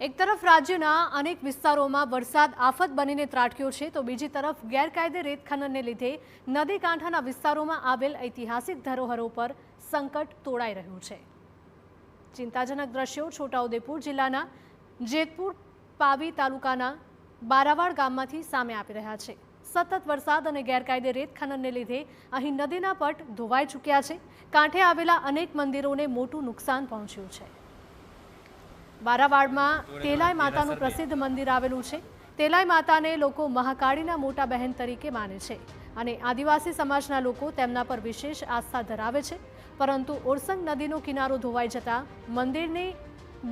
એક તરફ રાજ્યના અનેક વિસ્તારોમાં વરસાદ આફત બનીને ત્રાટક્યો છે, તો બીજી તરફ ગેરકાયદે રેત ખનનને લીધે નદી કાંઠાના વિસ્તારોમાં આવેલ ઐતિહાસિક ધરોહરો પર સંકટ તોડાઈ રહ્યું છે। ચિંતાજનક દ્રશ્યો છોટાઉદેપુર જિલ્લાના જેતપુર પાવી તાલુકાના બારાવાડ ગામમાંથી સામે આવી રહ્યા છે। સતત વરસાદ અને ગેરકાયદે રેત ખનનને લીધે અહીં નદીના પટ ધોવાઈ ચૂક્યા છે। કાંઠે આવેલા અનેક મંદિરોને મોટું નુકસાન પહોંચ્યું છે। બારાવાડમાં તેલાઈ માતાનું પ્રસિદ્ધ મંદિર આવેલું છે। તેલાઈ માતાને લોકો મહાકાળીના મોટા બહેન તરીકે માને છે અને આદિવાસી સમાજના લોકો તેમના પર વિશેષ આસ્થા ધરાવે છે, પરંતુ ઓરસંગ નદીનો કિનારો ધોવાઈ જતા મંદિરની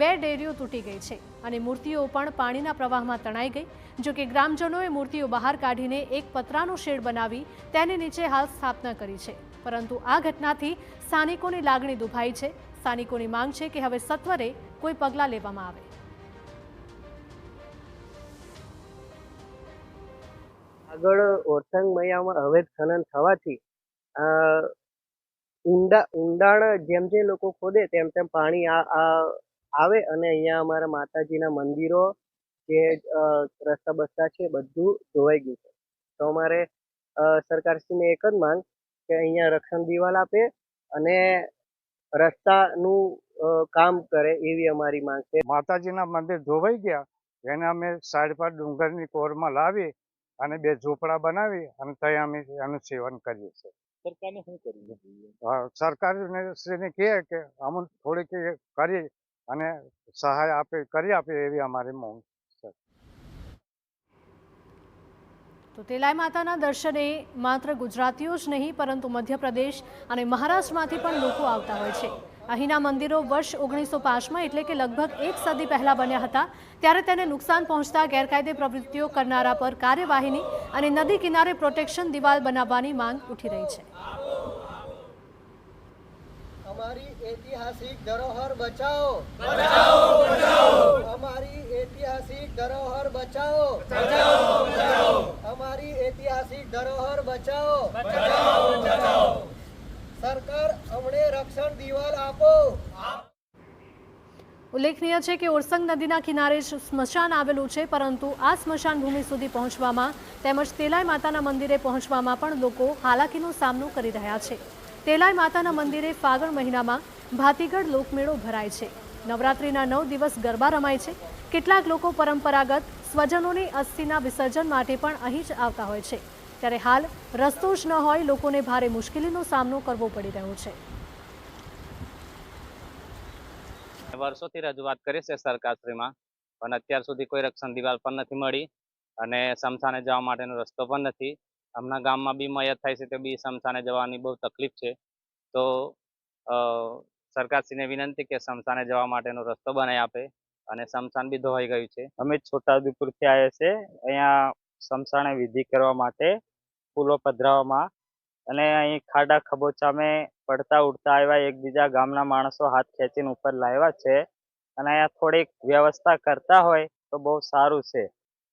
2 ડેરીઓ તૂટી ગઈ છે અને મૂર્તિઓ પણ પાણીના પ્રવાહમાં તણાઈ ગઈ। જો કે ગ્રામજનોએ મૂર્તિઓ બહાર કાઢીને એક પતરાનો શેડ બનાવી તેની નીચે હાલ સ્થાપના કરી છે, પરંતુ આ ઘટનાથી સ્થાનિકોની લાગણી દુભાઈ છે। સ્થાનિકોની માંગ છે કે હવે સત્વરે કોઈ પગલાં લેવામાં આવે। આગળ ઓરસંગ મૈયામાં અવૈધ ખનન થવાથી ઊંડાણ જેમ જે લોકો ખોદે તેમ તેમ પાણી આવે અને અહીંયા અમારા માતાજીના મંદિરો જે રસ્તા બસ્તા છે બધું ધોવાઈ ગયું છે। તો અમારે સરકારશ્રીને એક જ માંગ કે અહીંયા રક્ષણ દિવાલ આપે અને રસ્તાનું કામ કરે એવી અમારી માંગ છે। માતાજીના મંદિર ધોવાઈ ગયા, એને અમે સાઈડ પર ડુંગરની કોરમાં લાવી અને 2 ઝૂંપડા બનાવી અને ત્યાં અમે એનું સેવન કરીએ છીએ। સરકારને શું કરવું જોઈએ? સરકારશ્રીને કહે કે અમને થોડીક કરી અને સહાય કરી આપે એવી અમારી માંગ છે। તો તેલાઈ માતાના દર્શને માત્ર ગુજરાતીઓ જ નહીં પરંતુ મધ્યપ્રદેશ અને મહારાષ્ટ્રમાંથી પણ લોકો આવતા હોય છે। અહીંના મંદિરો વર્ષ 1905માં એટલે કે લગભગ 1 સદી પહેલા બન્યા હતા, ત્યારે તેને નુકસાન પહોંચતા ગેરકાયદે પ્રવૃત્તિઓ કરનારા પર કાર્યવાહીની અને નદી કિનારે પ્રોટેક્શન દિવાલ બનાવવાની માંગ ઉઠી રહી છે। हमारी ऐतिहासिक धरोहर बचाओ, हमारी ऐतिहासिक धरोहर बचाओ, हमारी ऐतिहासिक धरोहर बचाओ, सरकार हमने रक्षण दीवाल आपो। ઉલ્લેખનીય છે કે ઓરસંગ નદીના કિનારે જ સ્મશાન આવેલું છે, પરંતુ આ સ્મશાન ભૂમિ સુધી પહોંચવામાં તેમજ તેલાઈ માતાના મંદિરે પહોંચવામાં પણ લોકો હાલાકીનો સામનો કરી રહ્યા છે। તેલાઈ માતાના મંદિરે ફાગણ મહિનામાં ભાતીગઢ લોકમેળો ભરાય છે। નવરાત્રિના 9 દિવસ ગરબા રમાય છે। કેટલાક લોકો પરંપરાગત સ્વજનોની અસ્થિના વિસર્જન માટે પણ અહીં જ આવતા હોય છે, ત્યારે હાલ રસ્તો જ ન હોય લોકોને ભારે મુશ્કેલીનો સામનો કરવો પડી રહ્યો છે। વર્ષોથી રજૂઆત કરી છે સરકારશ્રીમાં, પણ અત્યાર સુધી કોઈ રક્ષણ દિવાલ પણ નથી મળી અને સ્મશાને જવા માટેનો રસ્તો પણ નથી। હમણાં ગામમાં બી મયત થાય છે તો બી સ્મશાને જવાની બહુ તકલીફ છે। તો સરકારશ્રીને વિનંતી કે સ્મશાને જવા માટેનો રસ્તો બનાવી આપે અને સ્મશાન બી ધોવાઈ ગયું છે। અમે છોટાઉદેપુરથી આવ્યા છે અહીંયા સ્મશાને વિધિ કરવા માટે ફૂલો પધરાવવામાં, અને અહીં ખાડા ખબોચામાં પડતા ઉડતા આવ્યા, એકબીજા ગામના માણસો હાથ ખેંચીને ઉપર લાવ્યા છે અને અહીંયા થોડીક વ્યવસ્થા કરતા હોય તો બહુ સારું છે।